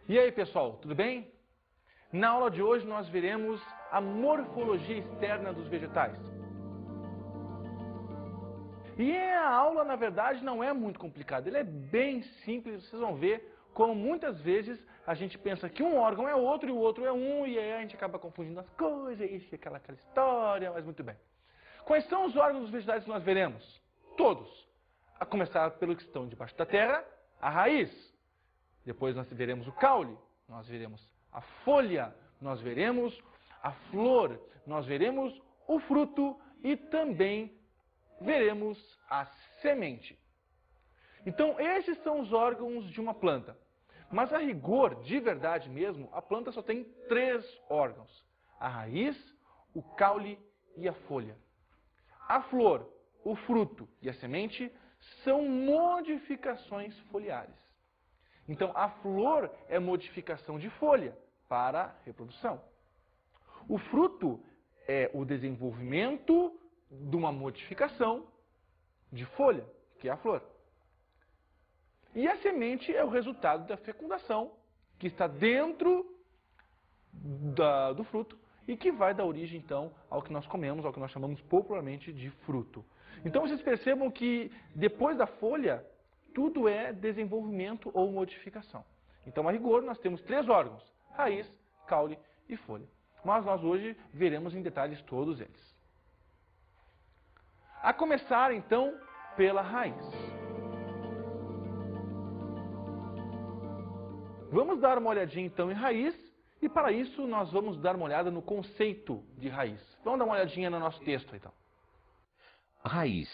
E aí, pessoal, tudo bem? Na aula de hoje nós veremos a morfologia externa dos vegetais. E a aula, na verdade, não é muito complicada, ela é bem simples, vocês vão ver como muitas vezes a gente pensa que um órgão é outro e o outro é um, e aí a gente acaba confundindo as coisas, e fica aquela história, mas muito bem. Quais são os órgãos dos vegetais que nós veremos? Todos. A começar pelo que estão debaixo da terra, a raiz. Depois nós veremos o caule, nós veremos a folha, nós veremos a flor, nós veremos o fruto e também veremos a semente. Então, esses são os órgãos de uma planta. Mas a rigor, de verdade mesmo, a planta só tem 3 órgãos. A raiz, o caule e a folha. A flor, o fruto e a semente são modificações foliares. Então, a flor é modificação de folha para reprodução. O fruto é o desenvolvimento de uma modificação de folha, que é a flor. E a semente é o resultado da fecundação, que está dentro do fruto e que vai dar origem, então, ao que nós comemos, ao que nós chamamos popularmente de fruto. Então, vocês percebam que depois da folha, tudo é desenvolvimento ou modificação. Então, a rigor, nós temos 3 órgãos: raiz, caule e folha. Mas nós hoje veremos em detalhes todos eles. A começar, então, pela raiz. Vamos dar uma olhadinha, então, em raiz, e para isso nós vamos dar uma olhada no conceito de raiz. Vamos dar uma olhadinha no nosso texto, então. Raiz,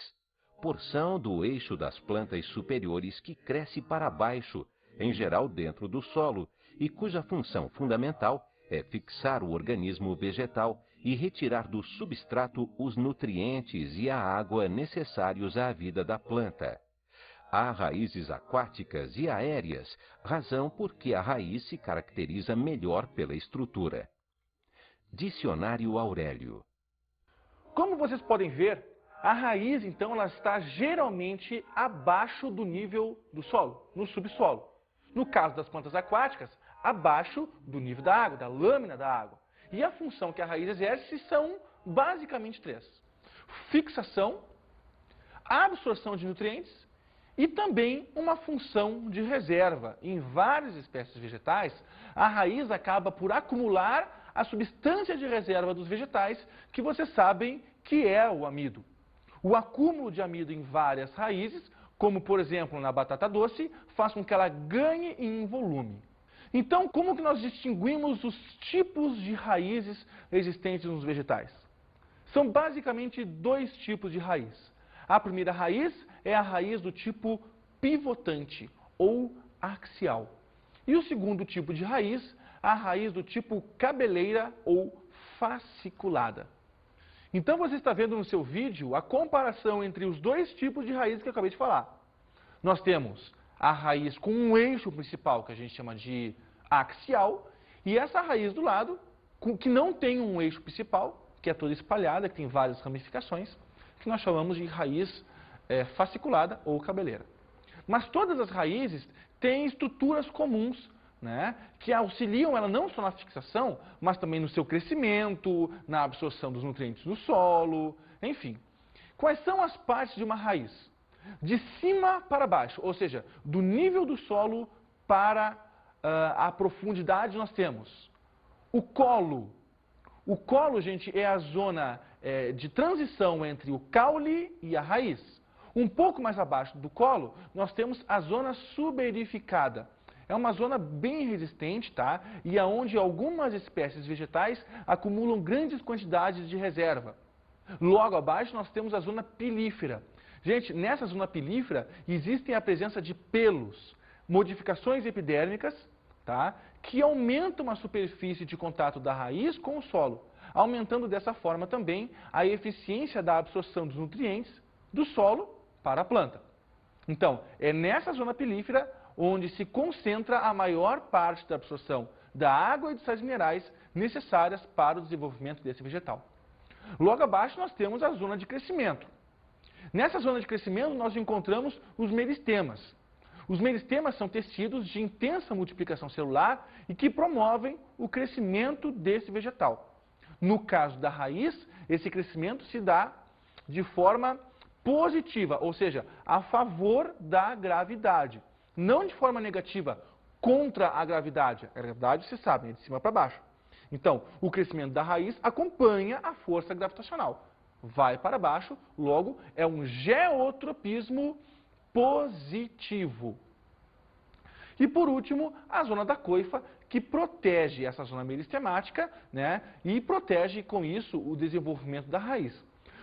porção do eixo das plantas superiores que cresce para baixo, em geral dentro do solo, e cuja função fundamental é fixar o organismo vegetal e retirar do substrato os nutrientes e a água necessários à vida da planta. Há raízes aquáticas e aéreas, razão porque a raiz se caracteriza melhor pela estrutura. Dicionário Aurélio. Como vocês podem ver, a raiz, então, ela está geralmente abaixo do nível do solo, no subsolo. No caso das plantas aquáticas, abaixo do nível da água, da lâmina da água. E a função que a raiz exerce são basicamente 3. Fixação, absorção de nutrientes e também uma função de reserva. Em várias espécies vegetais, a raiz acaba por acumular a substância de reserva dos vegetais, que vocês sabem que é o amido. O acúmulo de amido em várias raízes, como por exemplo na batata doce, faz com que ela ganhe em volume. Então, como que nós distinguimos os tipos de raízes existentes nos vegetais? São basicamente 2 tipos de raiz. A primeira raiz é a raiz do tipo pivotante ou axial. E o segundo tipo de raiz, a raiz do tipo cabeleira ou fasciculada. Então você está vendo no seu vídeo a comparação entre os 2 tipos de raiz que eu acabei de falar. Nós temos a raiz com um eixo principal, que a gente chama de axial, e essa raiz do lado, que não tem um eixo principal, que é toda espalhada, que tem várias ramificações, que nós chamamos de raiz fasciculada ou cabeleira. Mas todas as raízes têm estruturas comuns, né, que auxiliam ela não só na fixação, mas também no seu crescimento, na absorção dos nutrientes do solo, enfim. Quais são as partes de uma raiz? De cima para baixo, ou seja, do nível do solo para a profundidade, nós temos o colo. O colo, gente, é a zona de transição entre o caule e a raiz. Um pouco mais abaixo do colo, nós temos a zona suberificada. É uma zona bem resistente, tá? E aonde algumas espécies vegetais acumulam grandes quantidades de reserva. Logo abaixo, nós temos a zona pilífera. Gente, nessa zona pilífera existem a presença de pelos, modificações epidérmicas, tá? Que aumentam a superfície de contato da raiz com o solo, aumentando dessa forma também a eficiência da absorção dos nutrientes do solo para a planta. Então, é nessa zona pilífera onde se concentra a maior parte da absorção da água e dos sais minerais necessárias para o desenvolvimento desse vegetal. Logo abaixo nós temos a zona de crescimento. Nessa zona de crescimento nós encontramos os meristemas. Os meristemas são tecidos de intensa multiplicação celular e que promovem o crescimento desse vegetal. No caso da raiz, esse crescimento se dá de forma positiva, ou seja, a favor da gravidade. Não de forma negativa, contra a gravidade. A gravidade, vocês sabem, é de cima para baixo. Então, o crescimento da raiz acompanha a força gravitacional. Vai para baixo, logo, é um geotropismo positivo. E por último, a zona da coifa, que protege essa zona meristemática, né, e protege com isso o desenvolvimento da raiz.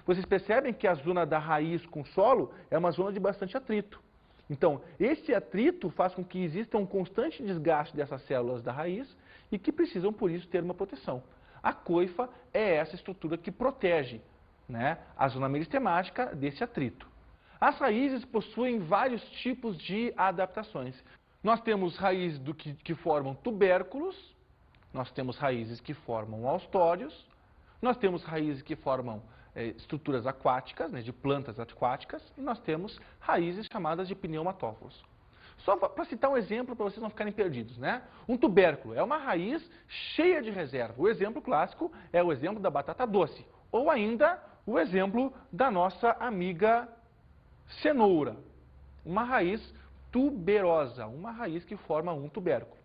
Vocês percebem que a zona da raiz com o solo é uma zona de bastante atrito. Então, esse atrito faz com que exista um constante desgaste dessas células da raiz e que precisam, por isso, ter uma proteção. A coifa é essa estrutura que protege, né, a zona meristemática desse atrito. As raízes possuem vários tipos de adaptações. Nós temos raízes que formam tubérculos, nós temos raízes que formam austórios, nós temos raízes que formam estruturas aquáticas, né, de plantas aquáticas, e nós temos raízes chamadas de pneumatóforos. Só para citar um exemplo para vocês não ficarem perdidos, né? Um tubérculo é uma raiz cheia de reserva. O exemplo clássico é o exemplo da batata doce, ou ainda o exemplo da nossa amiga cenoura, uma raiz tuberosa, uma raiz que forma um tubérculo.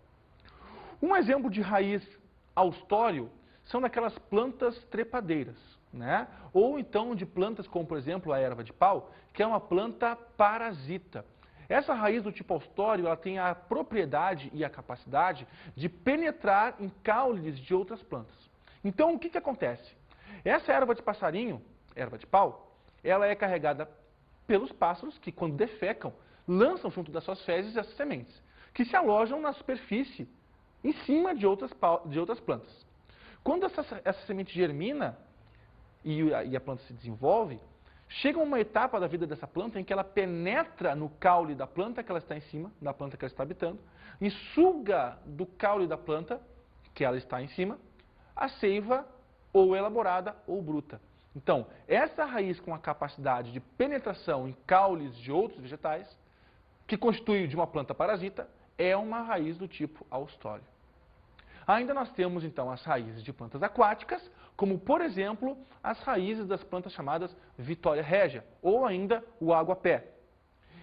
Um exemplo de raiz austório são daquelas plantas trepadeiras, né? Ou então de plantas como, por exemplo, a erva de pau, que é uma planta parasita. Essa raiz do tipo austório, ela tem a propriedade e a capacidade de penetrar em caules de outras plantas. Então, o que acontece? Essa erva de passarinho, erva de pau, ela é carregada pelos pássaros que, quando defecam, lançam junto das suas fezes essas sementes, que se alojam na superfície, em cima de outras plantas. Quando essa semente germina e a planta se desenvolve, chega uma etapa da vida dessa planta em que ela penetra no caule da planta que ela está em cima, da planta que ela está habitando, e suga do caule da planta que ela está em cima a seiva ou elaborada ou bruta. Então, essa raiz com a capacidade de penetração em caules de outros vegetais, que constitui de uma planta parasita, é uma raiz do tipo austório. Ainda nós temos, então, as raízes de plantas aquáticas, como, por exemplo, as raízes das plantas chamadas Vitória régia, ou ainda o água-pé.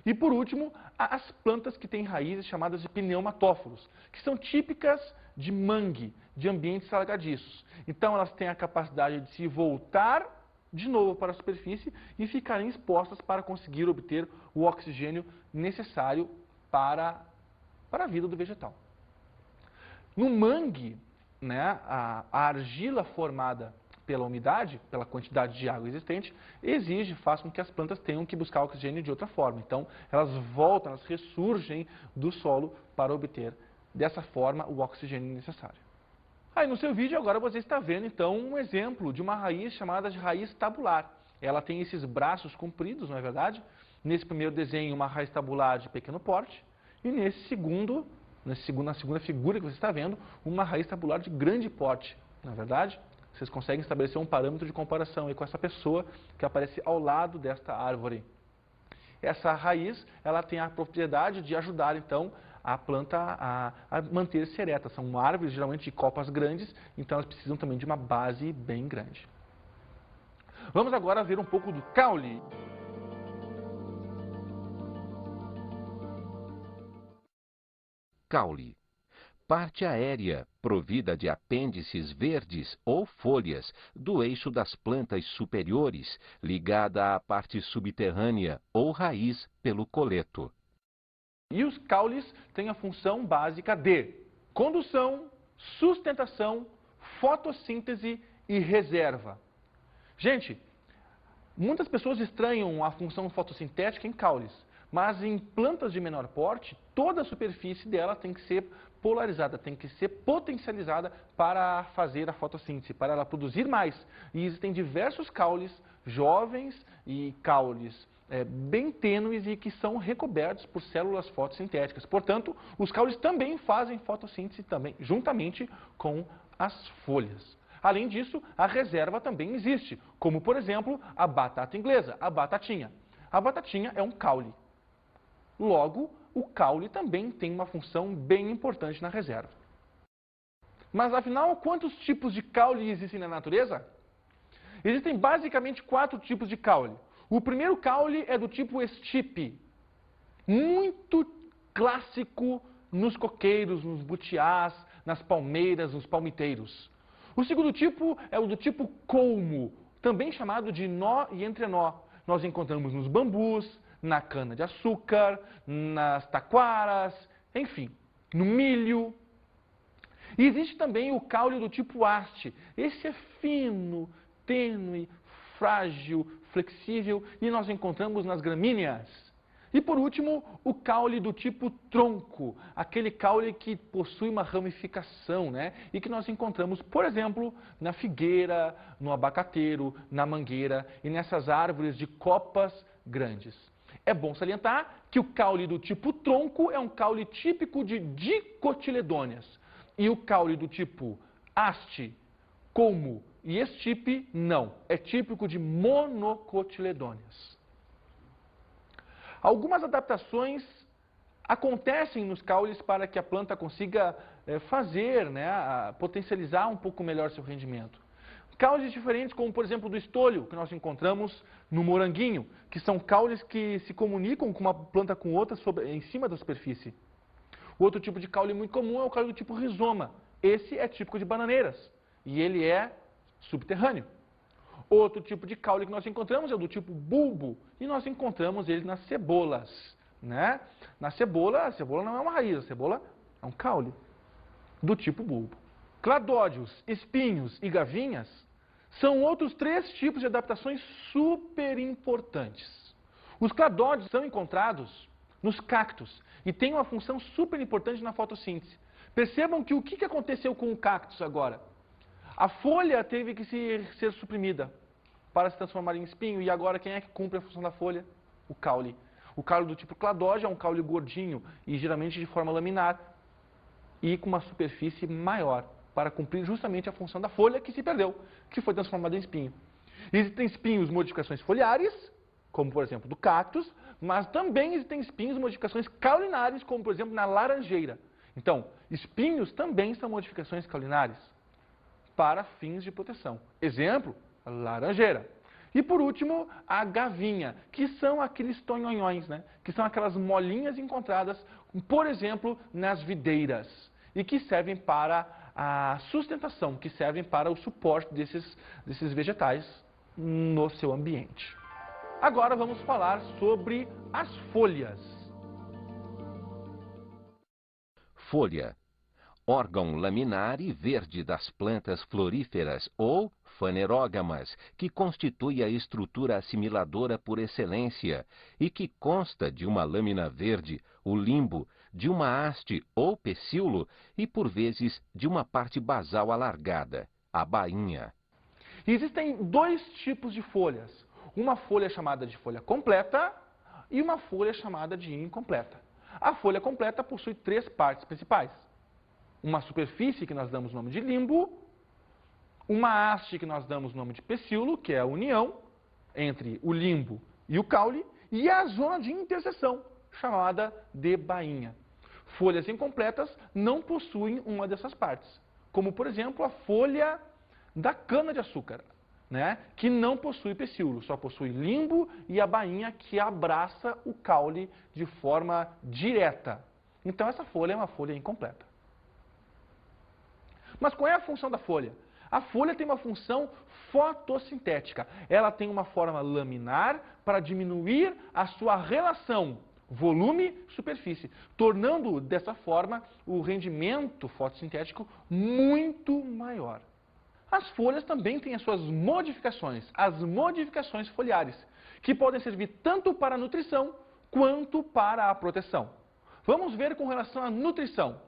E, por último, as plantas que têm raízes chamadas de pneumatóforos, que são típicas de mangue, de ambientes salgadiços. Então, elas têm a capacidade de se voltar de novo para a superfície e ficarem expostas para conseguir obter o oxigênio necessário para a vida do vegetal. No mangue, né, a argila formada pela umidade, pela quantidade de água existente, faz com que as plantas tenham que buscar oxigênio de outra forma. Então, elas voltam, elas ressurgem do solo para obter, dessa forma, o oxigênio necessário. Aí no seu vídeo agora você está vendo, então, um exemplo de uma raiz chamada de raiz tabular. Ela tem esses braços compridos, não é verdade? Nesse primeiro desenho, uma raiz tabular de pequeno porte, e na segunda figura que você está vendo, uma raiz tabular de grande porte, não é verdade? Vocês conseguem estabelecer um parâmetro de comparação aí com essa pessoa que aparece ao lado desta árvore. Essa raiz, ela tem a propriedade de ajudar, então, a planta a manter-se ereta. São árvores, geralmente, de copas grandes, então elas precisam também de uma base bem grande. Vamos agora ver um pouco do caule. Caule. Parte aérea, provida de apêndices verdes ou folhas do eixo das plantas superiores, ligada à parte subterrânea ou raiz pelo coleto. E os caules têm a função básica de condução, sustentação, fotossíntese e reserva. Gente, muitas pessoas estranham a função fotossintética em caules, mas em plantas de menor porte, toda a superfície dela tem que ser polarizada, tem que ser potencializada para fazer a fotossíntese, para ela produzir mais. E existem diversos caules jovens e caules bem tênues e que são recobertos por células fotossintéticas. Portanto, os caules também fazem fotossíntese também, juntamente com as folhas. Além disso, a reserva também existe, como, por exemplo, a batata inglesa, a batatinha. A batatinha é um caule. Logo, o caule também tem uma função bem importante na reserva. Mas afinal, quantos tipos de caule existem na natureza? Existem basicamente 4 tipos de caule. O primeiro caule é do tipo estipe, muito clássico nos coqueiros, nos butiás, nas palmeiras, nos palmiteiros. O segundo tipo é o do tipo colmo, também chamado de nó e entrenó. Nós encontramos nos bambus, na cana-de-açúcar, nas taquaras, enfim, no milho. E existe também o caule do tipo haste. Esse é fino, tênue, frágil, flexível e nós encontramos nas gramíneas. E por último, o caule do tipo tronco, aquele caule que possui uma ramificação, né? E que nós encontramos, por exemplo, na figueira, no abacateiro, na mangueira e nessas árvores de copas grandes. É bom salientar que o caule do tipo tronco é um caule típico de dicotiledôneas. E o caule do tipo haste, colmo e estipe, não. É típico de monocotiledôneas. Algumas adaptações acontecem nos caules para que a planta consiga potencializar um pouco melhor seu rendimento. Caules diferentes, como por exemplo do estolho, que nós encontramos no moranguinho, que são caules que se comunicam com uma planta com outra em cima da superfície. O outro tipo de caule muito comum é o caule do tipo rizoma. Esse é típico de bananeiras e ele é subterrâneo. Outro tipo de caule que nós encontramos é o do tipo bulbo e nós encontramos ele nas cebolas, né? Na cebola, a cebola não é uma raiz, a cebola é um caule do tipo bulbo. Cladódios, espinhos e gavinhas são outros 3 tipos de adaptações super importantes. Os cladódios são encontrados nos cactos e têm uma função super importante na fotossíntese. Percebam que o que aconteceu com o cactus agora? A folha teve que ser suprimida para se transformar em espinho. E agora quem é que cumpre a função da folha? O caule. O caule do tipo cladódio é um caule gordinho e geralmente de forma laminar e com uma superfície maior para cumprir justamente a função da folha que se perdeu, que foi transformada em espinho. Existem espinhos modificações foliares, como por exemplo do cactus, mas também existem espinhos modificações caulinares, como por exemplo na laranjeira. Então, espinhos também são modificações caulinares para fins de proteção. Exemplo, a laranjeira. E por último, a gavinha, que são aqueles tonhonhões, né? Que são aquelas molinhas encontradas, por exemplo, nas videiras, e que servem para a sustentação, que servem para o suporte desses vegetais no seu ambiente. Agora vamos falar sobre as folhas. Folha. Órgão laminar e verde das plantas floríferas ou fanerógamas, que constitui a estrutura assimiladora por excelência e que consta de uma lâmina verde, o limbo, de uma haste ou pecíolo e, por vezes, de uma parte basal alargada, a bainha. Existem 2 tipos de folhas. Uma folha chamada de folha completa e uma folha chamada de incompleta. A folha completa possui 3 partes principais. Uma superfície que nós damos o nome de limbo, uma haste que nós damos o nome de pecíolo, que é a união entre o limbo e o caule, e a zona de interseção, chamada de bainha. Folhas incompletas não possuem uma dessas partes, como por exemplo a folha da cana-de-açúcar, né? Que não possui pecíolo, só possui limbo e a bainha que abraça o caule de forma direta. Então essa folha é uma folha incompleta. Mas qual é a função da folha? A folha tem uma função fotossintética. Ela tem uma forma laminar para diminuir a sua relação volume-superfície, tornando dessa forma o rendimento fotossintético muito maior. As folhas também têm as suas modificações, as modificações foliares, que podem servir tanto para a nutrição quanto para a proteção. Vamos ver com relação à nutrição.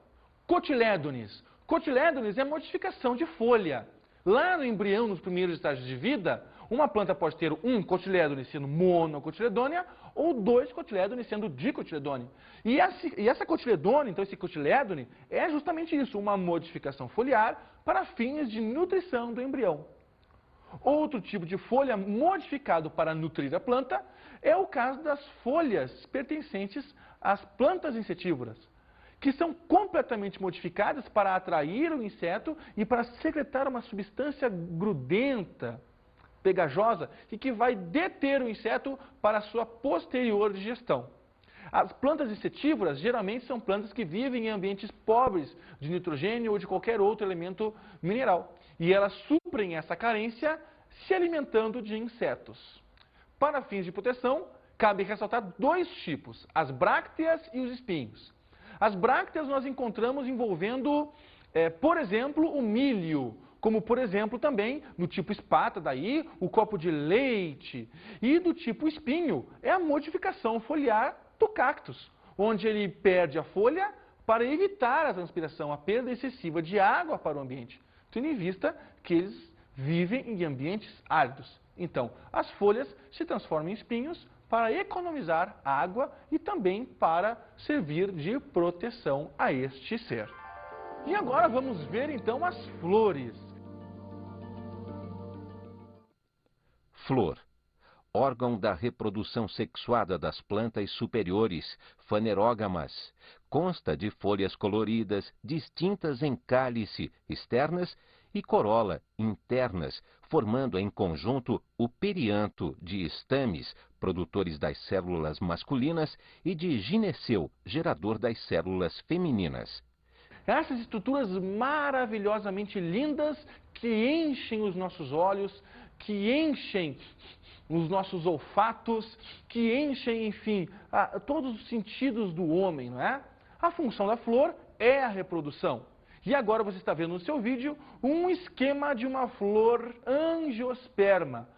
Cotilédones. Cotilédones é modificação de folha. Lá no embrião, nos primeiros estágios de vida, uma planta pode ter um cotilédone sendo monocotiledônea ou 2 cotilédones sendo dicotiledônea. E essa cotiledônea, então esse cotilédone, é justamente isso, uma modificação foliar para fins de nutrição do embrião. Outro tipo de folha modificado para nutrir a planta é o caso das folhas pertencentes às plantas insetívoras, que são completamente modificadas para atrair o inseto e para secretar uma substância grudenta, pegajosa, e que vai deter o inseto para a sua posterior digestão. As plantas insetívoras geralmente são plantas que vivem em ambientes pobres de nitrogênio ou de qualquer outro elemento mineral. E elas suprem essa carência se alimentando de insetos. Para fins de proteção, cabe ressaltar dois tipos, as brácteas e os espinhos. As brácteas nós encontramos envolvendo, por exemplo, o milho, como por exemplo também no tipo espata, daí o copo de leite. E do tipo espinho é a modificação foliar do cactus, onde ele perde a folha para evitar a transpiração, a perda excessiva de água para o ambiente, tendo em vista que eles vivem em ambientes áridos. Então, as folhas se transformam em espinhos para economizar água e também para servir de proteção a este ser. E agora vamos ver então as flores. Flor. Órgão da reprodução sexuada das plantas superiores, fanerógamas. Consta de folhas coloridas, distintas em cálice, externas, e corola, internas, formando em conjunto o perianto de estames, produtores das células masculinas, e de gineceu, gerador das células femininas. Essas estruturas maravilhosamente lindas que enchem os nossos olhos, que enchem os nossos olfatos, que enchem, enfim, todos os sentidos do homem, não é? A função da flor é a reprodução. E agora você está vendo no seu vídeo um esquema de uma flor angiosperma.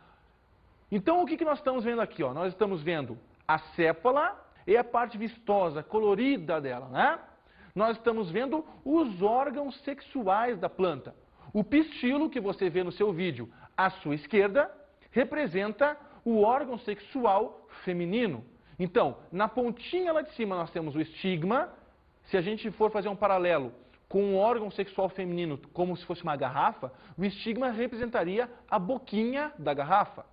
Então o que nós estamos vendo aqui? Ó? Nós estamos vendo a sépola e a parte vistosa, colorida dela, né? Nós estamos vendo os órgãos sexuais da planta. O pistilo que você vê no seu vídeo à sua esquerda representa o órgão sexual feminino. Então, na pontinha lá de cima nós temos o estigma. Se a gente for fazer um paralelo com um órgão sexual feminino como se fosse uma garrafa, o estigma representaria a boquinha da garrafa.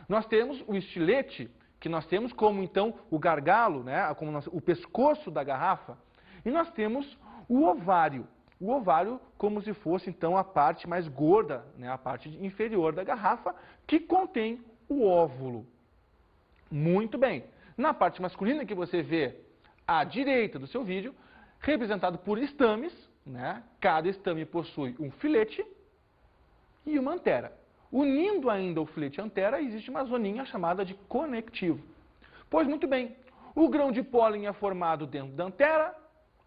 Nós temos o estilete, que nós temos como então o gargalo, né, como o pescoço da garrafa. E nós temos o ovário. O ovário como se fosse então a parte mais gorda, né, a parte inferior da garrafa, que contém o óvulo. Muito bem. Na parte masculina que você vê à direita do seu vídeo, representado por estames, né? Cada estame possui um filete e uma antera. Unindo ainda o filete e a antera, existe uma zoninha chamada de conectivo. Pois muito bem, o grão de pólen é formado dentro da antera,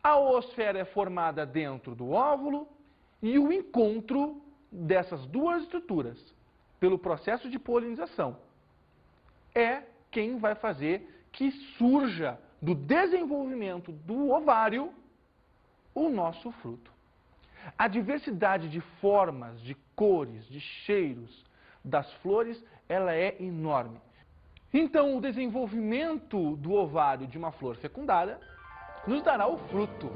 a oosfera é formada dentro do óvulo, e o encontro dessas duas estruturas, pelo processo de polinização, é quem vai fazer que surja do desenvolvimento do ovário o nosso fruto. A diversidade de formas, de cores, de cheiros das flores, ela é enorme. Então, o desenvolvimento do ovário de uma flor fecundada nos dará o fruto.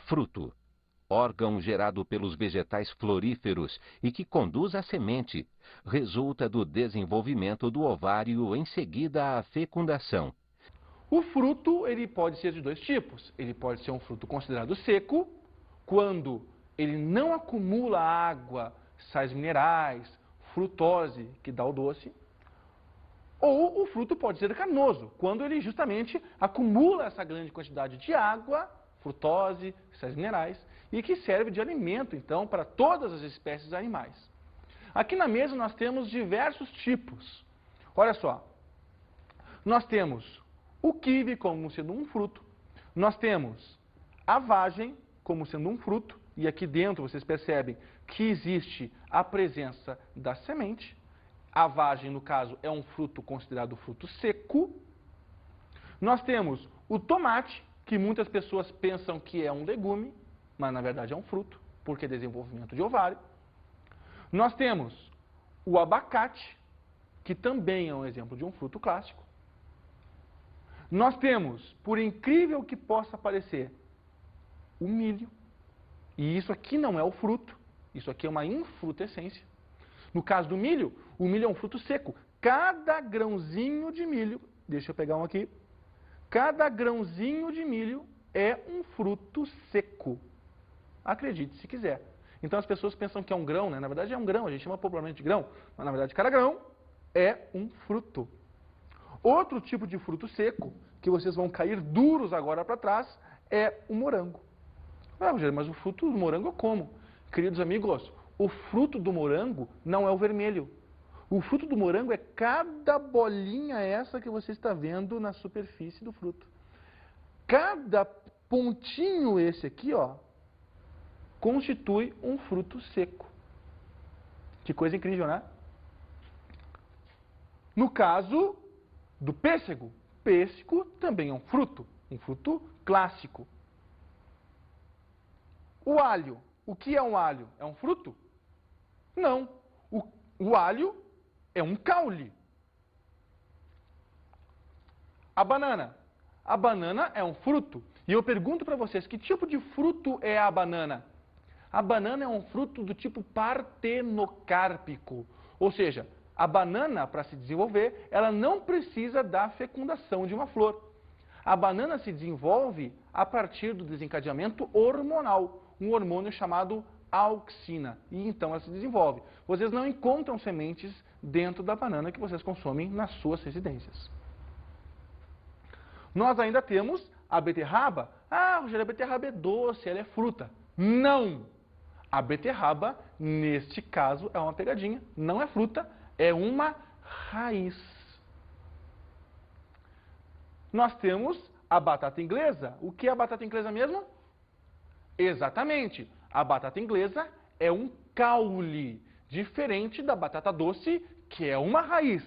Fruto. Órgão gerado pelos vegetais floríferos e que conduz à semente, resulta do desenvolvimento do ovário em seguida à fecundação. O fruto ele pode ser de dois tipos. Ele pode ser um fruto considerado seco, quando ele não acumula água, sais minerais, frutose, que dá o doce. Ou o fruto pode ser carnoso, quando ele justamente acumula essa grande quantidade de água, frutose, sais minerais, e que serve de alimento, então, para todas as espécies animais. Aqui na mesa nós temos diversos tipos. Olha só, nós temos o quibe como sendo um fruto, nós temos a vagem como sendo um fruto, e aqui dentro vocês percebem que existe a presença da semente. A vagem, no caso, é um fruto considerado fruto seco. Nós temos o tomate, que muitas pessoas pensam que é um legume, mas na verdade é um fruto, porque é desenvolvimento de ovário. Nós temos o abacate, que também é um exemplo de um fruto clássico. Nós temos, por incrível que possa parecer, o milho. E isso aqui não é o fruto, isso aqui é uma infrutescência. No caso do milho, o milho é um fruto seco. Cada grãozinho de milho, deixa eu pegar um aqui, cada grãozinho de milho é um fruto seco. Acredite se quiser. Então as pessoas pensam que é um grão, né? Na verdade é um grão, a gente chama popularmente de grão, mas na verdade cada grão é um fruto. Outro tipo de fruto seco, que vocês vão cair duros agora para trás, é o morango. Ah, Rogério, mas o fruto do morango eu como. Queridos amigos, o fruto do morango não é o vermelho. O fruto do morango é cada bolinha essa que você está vendo na superfície do fruto. Cada pontinho esse aqui, ó, constitui um fruto seco. Que coisa incrível, né? No caso do pêssego, pêssego também é um fruto clássico. O alho, o que é um alho? É um fruto? Não. O alho é um caule. A banana é um fruto. E eu pergunto para vocês, que tipo de fruto é a banana? A banana é um fruto do tipo partenocárpico. Ou seja, a banana, para se desenvolver, ela não precisa da fecundação de uma flor. A banana se desenvolve a partir do desencadeamento hormonal, um hormônio chamado auxina. E então ela se desenvolve. Vocês não encontram sementes dentro da banana que vocês consomem nas suas residências. Nós ainda temos a beterraba. Ah, Rogério, a beterraba é doce, ela é fruta. Não! A beterraba, neste caso, é uma pegadinha. Não é fruta, é uma raiz. Nós temos a batata inglesa. O que é a batata inglesa mesmo? Exatamente. A batata inglesa é um caule, diferente da batata doce, que é uma raiz.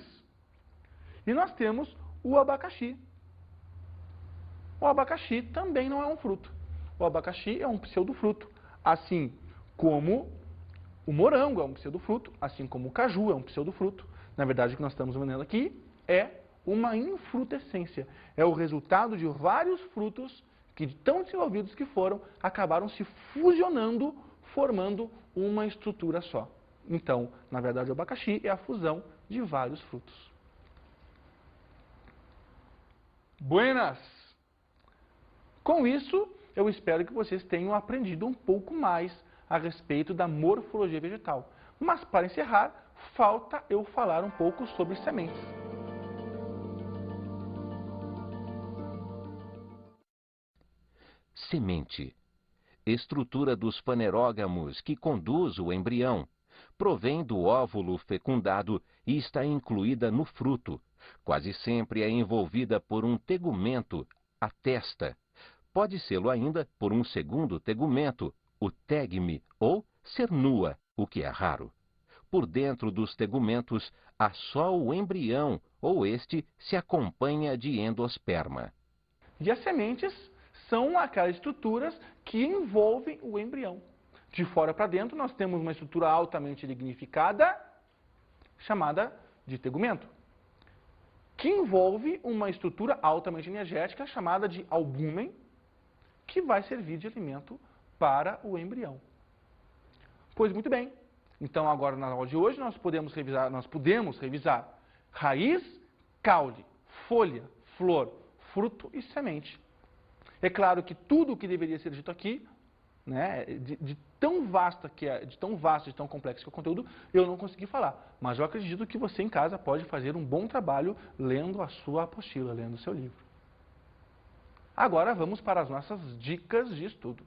E nós temos o abacaxi. O abacaxi também não é um fruto. O abacaxi é um pseudofruto, assim como o morango é um pseudofruto, assim como o caju é um pseudofruto. Na verdade, o que nós estamos vendo aqui é uma infrutescência. É o resultado de vários frutos que, tão desenvolvidos que foram, acabaram se fusionando, formando uma estrutura só. Então, na verdade, o abacaxi é a fusão de vários frutos. Buenas! Com isso, eu espero que vocês tenham aprendido um pouco mais a respeito da morfologia vegetal. Mas, para encerrar, falta eu falar um pouco sobre sementes. Semente. Estrutura dos fanerógamos que conduz o embrião. Provém do óvulo fecundado e está incluída no fruto. Quase sempre é envolvida por um tegumento, a testa. Pode sê-lo ainda por um segundo tegumento, o tegme, ou ser nua, o que é raro. Por dentro dos tegumentos há só o embrião, ou este se acompanha de endosperma. E as sementes são aquelas estruturas que envolvem o embrião. De fora para dentro, nós temos uma estrutura altamente lignificada, chamada de tegumento, que envolve uma estrutura altamente energética, chamada de albúmen, que vai servir de alimento para o embrião. Pois muito bem. Então, agora na aula de hoje, nós podemos revisar raiz, caule, folha, flor, fruto e semente. É claro que tudo o que deveria ser dito aqui, né, de tão vasto, de tão complexo que é o conteúdo, eu não consegui falar. Mas eu acredito que você em casa pode fazer um bom trabalho lendo a sua apostila, lendo o seu livro. Agora vamos para as nossas dicas de estudo.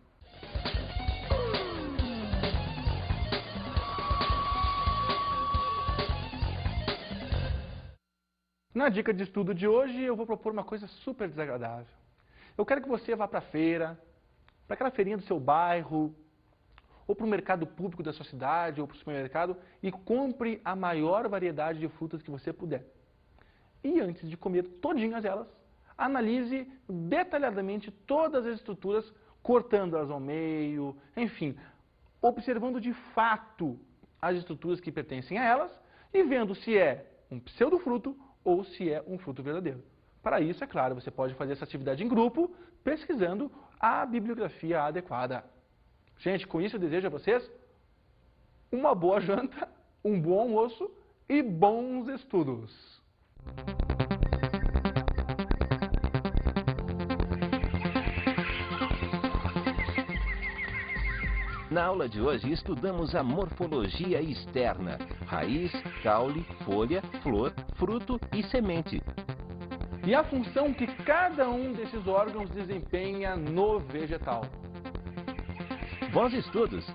Na dica de estudo de hoje, eu vou propor uma coisa super desagradável. Eu quero que você vá para a feira, para aquela feirinha do seu bairro, ou para o mercado público da sua cidade, ou para o supermercado, e compre a maior variedade de frutas que você puder. E antes de comer todinhas elas, analise detalhadamente todas as estruturas, cortando-as ao meio, enfim, observando de fato as estruturas que pertencem a elas e vendo se é um pseudofruto ou se é um fruto verdadeiro. Para isso, é claro, você pode fazer essa atividade em grupo, pesquisando a bibliografia adequada. Gente, com isso eu desejo a vocês uma boa janta um bom almoço e bons estudos! Na aula de hoje estudamos a morfologia externa: raiz, caule, folha, flor, fruto e semente. E a função que cada um desses órgãos desempenha no vegetal. Bons estudos!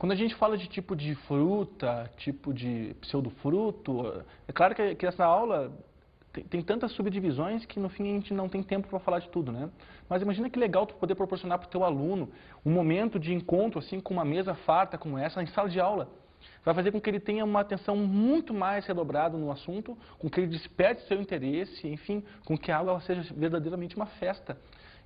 Quando a gente fala de tipo de fruta, tipo de pseudofruto, é claro que essa aula tem tantas subdivisões que no fim a gente não tem tempo para falar de tudo, né? Mas imagina que legal tu poder proporcionar para o teu aluno um momento de encontro assim com uma mesa farta como essa em sala de aula. Vai fazer com que ele tenha uma atenção muito mais redobrada no assunto, com que ele desperte seu interesse, enfim, com que a aula seja verdadeiramente uma festa.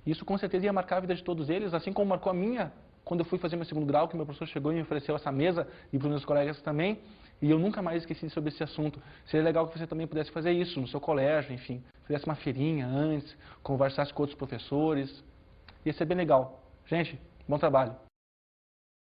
Isso com certeza ia marcar a vida de todos eles, assim como marcou a minha quando eu fui fazer meu segundo grau, que meu professor chegou e me ofereceu essa mesa, e para os meus colegas também, e eu nunca mais esqueci sobre esse assunto. Seria legal que você também pudesse fazer isso no seu colégio, enfim, fizesse uma feirinha antes, conversasse com outros professores, ia ser bem legal. Gente, bom trabalho!